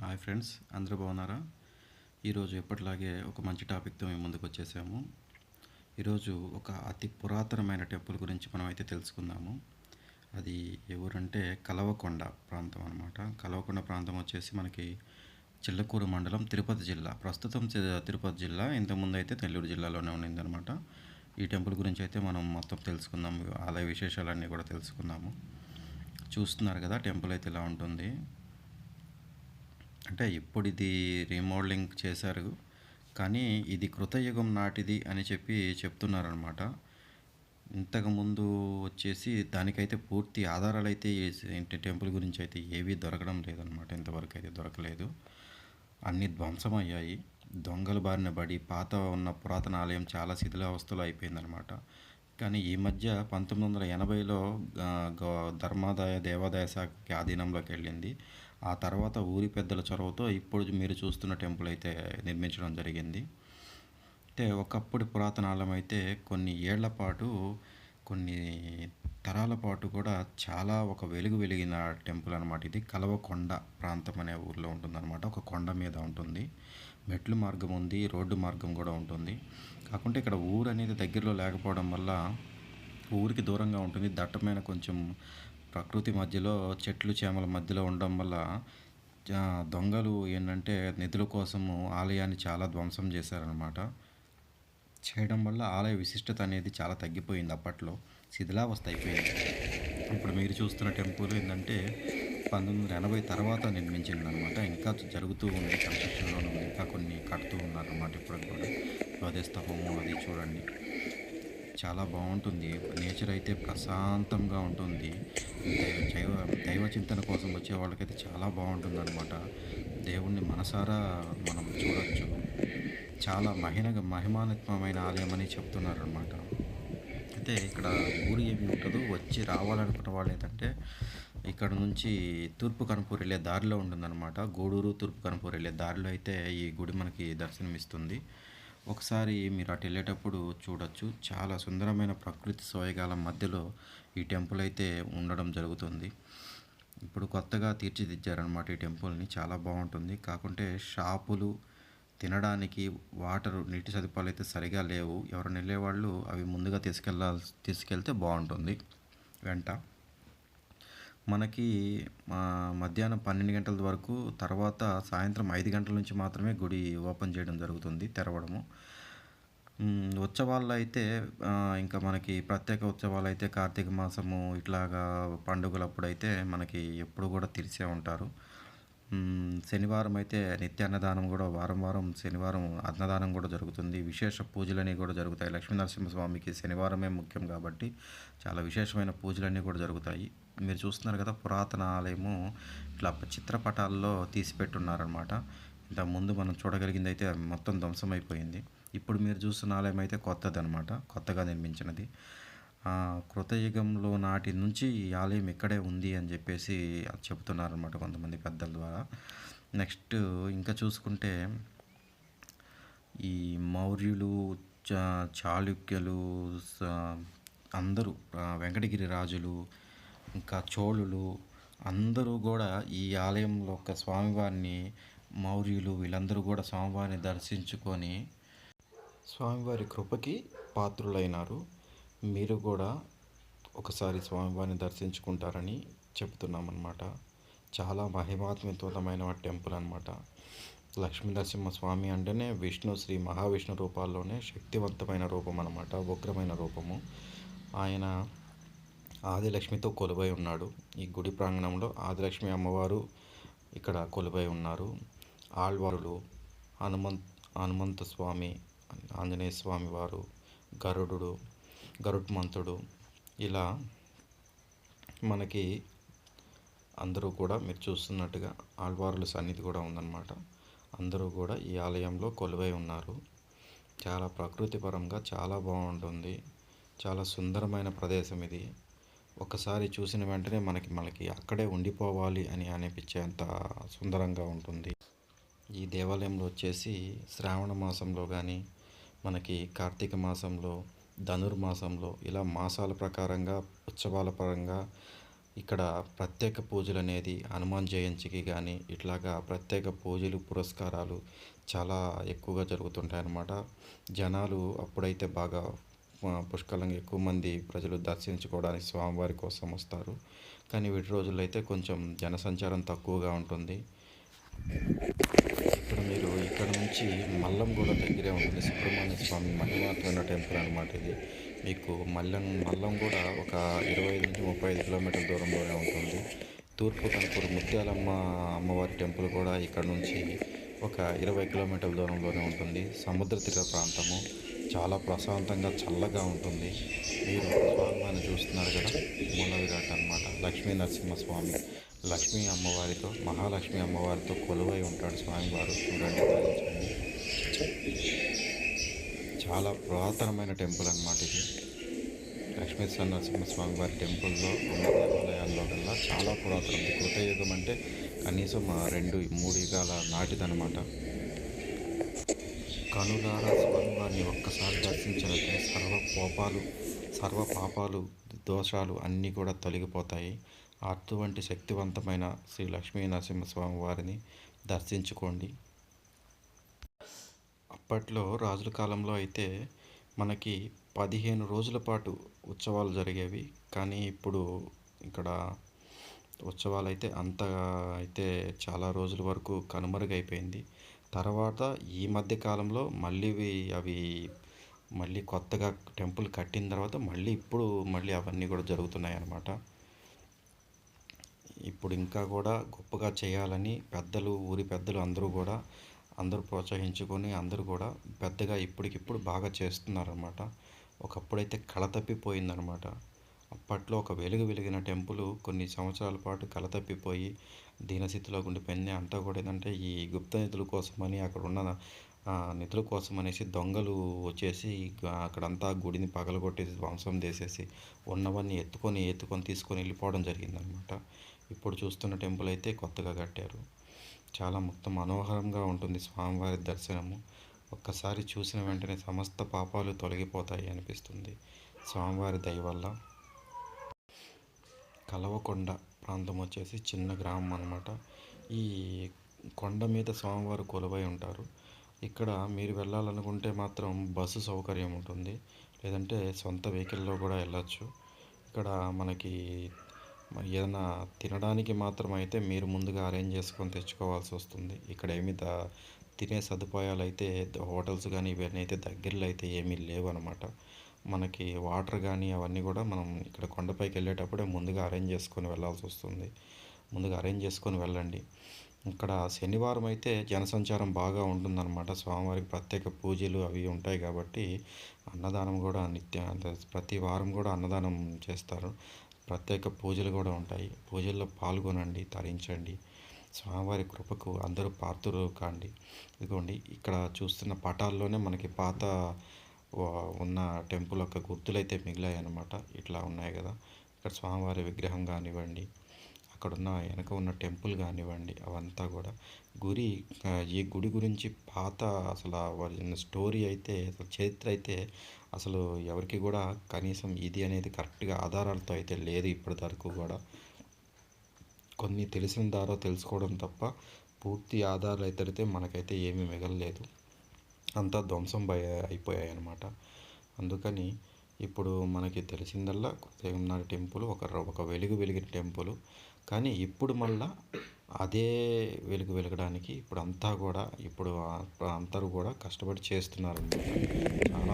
Hi friends, అందరూ బాగున్నారా? ఈరోజు ఎప్పటిలాగే ఒక మంచి టాపిక్తో మేము ముందుకు వచ్చేసాము. ఈరోజు ఒక అతి పురాతనమైన టెంపుల్ గురించి మనం అయితే తెలుసుకుందాము. అది ఎవరంటే కలవకొండ ప్రాంతం అనమాట. కలవకొండ ప్రాంతం వచ్చేసి మనకి చిల్లకూరు మండలం, తిరుపతి జిల్లా. ప్రస్తుతం తిరుపతి జిల్లా, ఇంతకుముందు అయితే నెల్లూరు జిల్లాలోనే ఉండిందనమాట. ఈ టెంపుల్ గురించి అయితే మనం మొత్తం తెలుసుకుందాము, ఆలయ విశేషాలన్నీ కూడా తెలుసుకుందాము. చూస్తున్నారు కదా, టెంపుల్ అయితే ఇలా ఉంటుంది. అంటే ఇప్పుడు ఇది రీమోడలింగ్ చేశారు, కానీ ఇది కృతయుగం నాటిది అని చెప్తున్నారనమాట. ఇంతకుముందు వచ్చేసి దానికైతే పూర్తి ఆధారాలు అయితే టెంపుల్ గురించి అయితే ఏవీ దొరకడం లేదనమాట. ఇంతవరకు అయితే దొరకలేదు. అన్నీ ధ్వంసమయ్యాయి. దొంగల బారిన పడి పాత ఉన్న పురాతన ఆలయం చాలా శిథిలావస్థలో అయిపోయిందనమాట. కానీ ఈ మధ్య 1980లో ధర్మాదాయ దేవాదాయ శాఖకి ఆధీనంలోకి వెళ్ళింది. ఆ తర్వాత ఊరి పెద్దల చొరవతో ఇప్పుడు మీరు చూస్తున్న టెంపుల్ అయితే నిర్మించడం జరిగింది. అంటే ఒకప్పుడు పురాతన ఆలయం అయితే కొన్ని ఏళ్ల పాటు, కొన్ని తరాల పాటు కూడా చాలా ఒక వెలుగు వెలిగిన టెంపుల్ అనమాట. ఇది కలవకొండ ప్రాంతం అనే ఊర్లో ఉంటుందన్నమాట. ఒక కొండ మీద ఉంటుంది. మెట్లు మార్గం ఉంది, రోడ్డు మార్గం కూడా ఉంటుంది. కాకుంటే ఇక్కడ ఊరు అనేది దగ్గరలో లేకపోవడం వల్ల ఊరికి దూరంగా ఉంటుంది. దట్టమైన కొంచెం ప్రకృతి మధ్యలో, చెట్లు చేమల మధ్యలో ఉండడం వల్ల దొంగలు ఏంటంటే నిధుల కోసము ఆలయాన్ని చాలా ధ్వంసం చేశారనమాట. చేయడం వల్ల ఆలయ విశిష్టత అనేది చాలా తగ్గిపోయింది. అప్పట్లో శిథిలావస్థ అయిపోయింది. ఇప్పుడు మీరు చూస్తున్న టెంపుల్ ఏంటంటే 1980 తర్వాత నిర్మించిందనమాట. ఇంకా జరుగుతూ ఉంది, కన్స్ట్రక్షన్లోనే ఉంది. ఇంకా కొన్ని కడుతూ ఉన్నారనమాట ఇప్పటికి కూడా. ధ్వజస్తంభము అది చూడండి, చాలా బాగుంటుంది. నేచర్ అయితే ప్రశాంతంగా ఉంటుంది. దైవ దైవ చింతన కోసం వచ్చే వాళ్ళకైతే చాలా బాగుంటుంది అనమాట. దేవుణ్ణి మనసారా మనం చూడవచ్చు. చాలా మహిమాన్వితమైన ఆలయం అని చెప్తున్నారనమాట. అయితే ఇక్కడ ఊరు ఏమి ఉంటుందో, వచ్చి రావాలనుకున్న వాళ్ళు ఏంటంటే ఇక్కడ నుంచి తూర్పు కనుపూర్ వెళ్ళే దారిలో ఉంటుందన్నమాట. గూడూరు తూర్పు కనుపూర్ వెళ్ళే దారిలో అయితే ఈ గుడి మనకి దర్శనమిస్తుంది. ఒకసారి మీరు అటు వెళ్ళేటప్పుడు చూడొచ్చు. చాలా సుందరమైన ప్రకృతి సోయగాల మధ్యలో ఈ టెంపుల్ అయితే ఉండడం జరుగుతుంది. ఇప్పుడు కొత్తగా తీర్చిదిద్దారనమాట ఈ టెంపుల్ని. చాలా బాగుంటుంది. కాకుంటే షాపులు, తినడానికి వాటర్, నీటి సదుపాయాలు అయితే సరిగా లేవు. ఎవరైనా వెళ్ళేవాళ్ళు అవి ముందుగా తీసుకెళ్తే బాగుంటుంది. వెంట మనకి మధ్యాహ్నం 12 గంటల వరకు, తర్వాత సాయంత్రం 5 గంటల నుంచి మాత్రమే గుడి ఓపెన్ చేయడం జరుగుతుంది, తెరవడము. ఉత్సవాల్లో అయితే ఇంకా మనకి ప్రత్యేక ఉత్సవాలు అయితే కార్తీక మాసము ఇట్లాగా పండుగలప్పుడైతే మనకి ఎప్పుడు కూడా తెరిచే ఉంటారు. శనివారం అయితే నిత్యాన్నదానం కూడా, వారం శనివారం అన్నదానం కూడా జరుగుతుంది. విశేష పూజలన్నీ కూడా జరుగుతాయి. లక్ష్మీనరసింహస్వామికి శనివారమే ముఖ్యం కాబట్టి చాలా విశేషమైన పూజలన్నీ కూడా జరుగుతాయి. మీరు చూస్తున్నారు కదా, పురాతన ఆలయము ఇట్లా చిత్రపటాల్లో తీసి పెట్టున్నారనమాట. ఇంతకుముందు మనం చూడగలిగింది అయితే మొత్తం ధ్వంసమైపోయింది. ఇప్పుడు మీరు చూస్తున్న ఆలయం అయితే కొత్తదనమాట, కొత్తగా నిర్మించినది. కృతయుగంలో నాటి నుంచి ఈ ఆలయం ఇక్కడే ఉంది అని చెప్పేసి చెబుతున్నారనమాట కొంతమంది పెద్దల ద్వారా. నెక్స్ట్ ఇంకా చూసుకుంటే ఈ మౌర్యులు, చాళుక్యులు, అందరూ, వెంకటగిరి రాజులు, ఇంకా చోళులు అందరూ కూడా ఈ ఆలయంలో ఒక స్వామివారిని, మౌర్యులు వీళ్ళందరూ కూడా స్వామివారిని దర్శించుకొని స్వామివారి కృపకి పాత్రులైనారు. మీరు కూడా ఒకసారి స్వామివారిని దర్శించుకుంటారని చెప్తున్నామన్నమాట. చాలా మహిమాత్మితమైన టెంపుల్ అనమాట. లక్ష్మీనరసింహస్వామి అంటేనే విష్ణు, శ్రీ మహావిష్ణు రూపాల్లోనే శక్తివంతమైన రూపం అనమాట, ఉగ్రమైన రూపము. ఆయన ఆదిలక్ష్మితో కొలువై ఉన్నాడు. ఈ గుడి ప్రాంగణంలో ఆదిలక్ష్మి అమ్మవారు ఇక్కడ కొలువై ఉన్నారు. ఆళ్వారులు, హనుమంత స్వామి, ఆంజనేయ స్వామి వారు, గరుడ్మంతుడు, ఇలా మనకి అందరూ కూడా మీరు చూస్తున్నట్టుగా ఆళ్వారుల సన్నిధి కూడా ఉందన్నమాట. అందరూ కూడా ఈ ఆలయంలో కొలువై ఉన్నారు. చాలా ప్రకృతిపరంగా చాలా బాగుంటుంది. చాలా సుందరమైన ప్రదేశం ఇది. ఒకసారి చూసిన వెంటనే మనకి అక్కడే ఉండిపోవాలి అని అనిపించేంత సుందరంగా ఉంటుంది. ఈ దేవాలయంలో వచ్చేసి శ్రావణ మాసంలో కానీ, మనకి కార్తీక మాసంలో, ధనుర్మాసంలో ఇలా మాసాల ప్రకారంగా, ఉత్సవాల పరంగా ఇక్కడ ప్రత్యేక పూజలనేది హనుమాన్ జయంతికి గానీ, ఇట్లాగా ప్రత్యేక పూజలు, పురస్కారాలు చాలా ఎక్కువగా జరుగుతుంటాయన్నమాట. జనాలు అప్పుడైతే బాగా పుష్కలంగా ఎక్కువ మంది ప్రజలు దర్శించుకోవడానికి స్వామివారి కోసం వస్తారు. కానీ వీటి రోజుల్లో అయితే కొంచెం జనసంచారం తక్కువగా ఉంటుంది. మీరు ఇక్కడ నుంచి మల్లంగూడ దగ్గరే ఉంటుంది. సుబ్రహ్మణ్య స్వామి మహిమాత్మైన టెంపుల్ అనమాట ఇది. మీకు మల్లంగూడ ఒక 25-35 కిలోమీటర్ల దూరంలోనే ఉంటుంది. తూర్పు కనుపూరు ముత్యాలమ్మ అమ్మవారి టెంపుల్ కూడా ఇక్కడ నుంచి ఒక 20 కిలోమీటర్ల దూరంలోనే ఉంటుంది. సముద్ర తీర ప్రాంతము చాలా ప్రశాంతంగా చల్లగా ఉంటుంది. మీరు స్వామివారిని చూస్తున్నారు కదా, మూల విరాట్ అనమాట, లక్ష్మీ నరసింహస్వామి. లక్ష్మీ అమ్మవారితో, మహాలక్ష్మి అమ్మవారితో కొలువై ఉంటాడు స్వామివారు. చూడండి, తరలించండి. చాలా పురాతనమైన టెంపుల్ అన్నమాట ఇది. లక్ష్మీ నరసింహస్వామి వారి టెంపుల్లో ఉన్న దేవాలయాల్లో కల్లా చాలా పురాతనం. కృతయుగం అంటే కనీసం 2-3 యుగాల నాటిదనమాట. కనులారా స్వామివారిని ఒక్కసారి దర్శించినట్లే సర్వ పాపాలు, దోషాలు అన్నీ కూడా తొలగిపోతాయి. అటువంటి శక్తివంతమైన శ్రీ లక్ష్మీ నరసింహస్వామి వారిని దర్శించుకోండి. అప్పట్లో రాజుల కాలంలో అయితే మనకి 15 రోజుల పాటు ఉత్సవాలు జరిగేవి. కానీ ఇప్పుడు ఇక్కడ ఉత్సవాలు అయితే అంతగా అయితే చాలా రోజుల వరకు కనుమరుగైపోయింది. తర్వాత ఈ మధ్య కాలంలో అవి మళ్ళీ కొత్తగా టెంపుల్ కట్టిన తర్వాత మళ్ళీ అవన్నీ కూడా జరుగుతున్నాయి అన్నమాట. ఇప్పుడు ఇంకా కూడా గొప్పగా చేయాలని ఊరి పెద్దలు అందరూ ప్రోత్సహించుకొని అందరూ కూడా పెద్దగా ఇప్పటికిప్పుడు బాగా చేస్తున్నారన్నమాట. ఒకప్పుడైతే కళ తప్పిపోయిందనమాట. అప్పట్లో ఒక వెలిగిన టెంపుల్ కొన్ని సంవత్సరాల పాటు కళ తప్పిపోయి దీనస్థితిలో ఉండిపోయింది. అంతా కూడా ఏంటంటే ఈ గుప్త నిధుల కోసమని, అక్కడ ఉన్న నిధుల కోసం అనేసి దొంగలు వచ్చేసి అక్కడంతా గుడిని పగలగొట్టేసి ధ్వంసం చేసేసి ఉన్నవన్నీ ఎత్తుకొని తీసుకొని వెళ్ళిపోవడం జరిగిందనమాట. ఇప్పుడు చూస్తున్న టెంపుల్ అయితే కొత్తగా కట్టారు. చాలా మొత్తం మనోహరంగా ఉంటుంది స్వామివారి దర్శనము. ఒక్కసారి చూసిన వెంటనే సమస్త పాపాలు తొలగిపోతాయి అనిపిస్తుంది స్వామివారి దయ వల్ల. కలవకొండ ప్రాంతం వచ్చేసి చిన్న గ్రామం అనమాట. ఈ కొండ మీద స్వామివారు కొలువై ఉంటారు. ఇక్కడ మీరు వెళ్ళాలనుకుంటే మాత్రం బస్సు సౌకర్యం ఉంటుంది, లేదంటే సొంత వెహికల్లో కూడా వెళ్ళచ్చు. ఇక్కడ మనకి ఏదైనా తినడానికి మాత్రం అయితే మీరు ముందుగా అరేంజ్ చేసుకొని తెచ్చుకోవాల్సి వస్తుంది. ఇక్కడ తినే సదుపాయాలు అయితే హోటల్స్ కానీ ఇవన్నీ అయితే దగ్గరలో అయితే ఏమీ లేవు అనమాట. మనకి వాటర్ కానీ అవన్నీ కూడా మనం ఇక్కడ కొండపైకి వెళ్ళేటప్పుడే ముందుగా అరేంజ్ చేసుకొని వెళ్ళాల్సి వస్తుంది. ముందుగా అరేంజ్ చేసుకొని వెళ్ళండి. ఇక్కడ శనివారం అయితే జనసంచారం బాగా ఉంటుందన్నమాట. స్వామివారికి ప్రత్యేక పూజలు అవి ఉంటాయి కాబట్టి అన్నదానం కూడా ప్రతి వారం కూడా అన్నదానం చేస్తారు. ప్రత్యేక పూజలు కూడా ఉంటాయి. పూజల్లో పాల్గొనండి, తరించండి. స్వామివారి కృపకు అందరూ పాత్రులు కాండి. ఇదిగోండి, ఇక్కడ చూస్తున్న పటాల్లోనే మనకి పాత ఉన్న టెంపుల్ యొక్క గుర్తులైతే మిగిలాయి అన్నమాట. ఇట్లా ఉన్నాయి కదా, ఇక్కడ స్వామివారి విగ్రహం కానివ్వండి, అక్కడున్న వెనక ఉన్న టెంపుల్ కానివ్వండి, అవంతా కూడా ఈ గుడి గురించి పాత అసలు స్టోరీ అయితే, చరిత్ర అయితే అసలు ఎవరికి కూడా కనీసం ఇది అనేది కరెక్ట్గా ఆధారాలతో అయితే లేదు ఇప్పటి వరకు కూడా. కొన్ని తెలిసిన ద్వారా తెలుసుకోవడం తప్ప పూర్తి ఆధారాలు అయితే మనకైతే ఏమీ మిగలలేదు. అంతా ధ్వంసం అయిపోయాయి అన్నమాట. అందుకని ఇప్పుడు మనకి తెలిసిందల్లా కృతయుగనాథ టెంపుల్ ఒక వెలిగిన టెంపుల్. కానీ ఇప్పుడు మళ్ళా అదే వెలగడానికి ఇప్పుడు అందరూ కూడా కష్టపడి చేస్తున్నారు. చాలా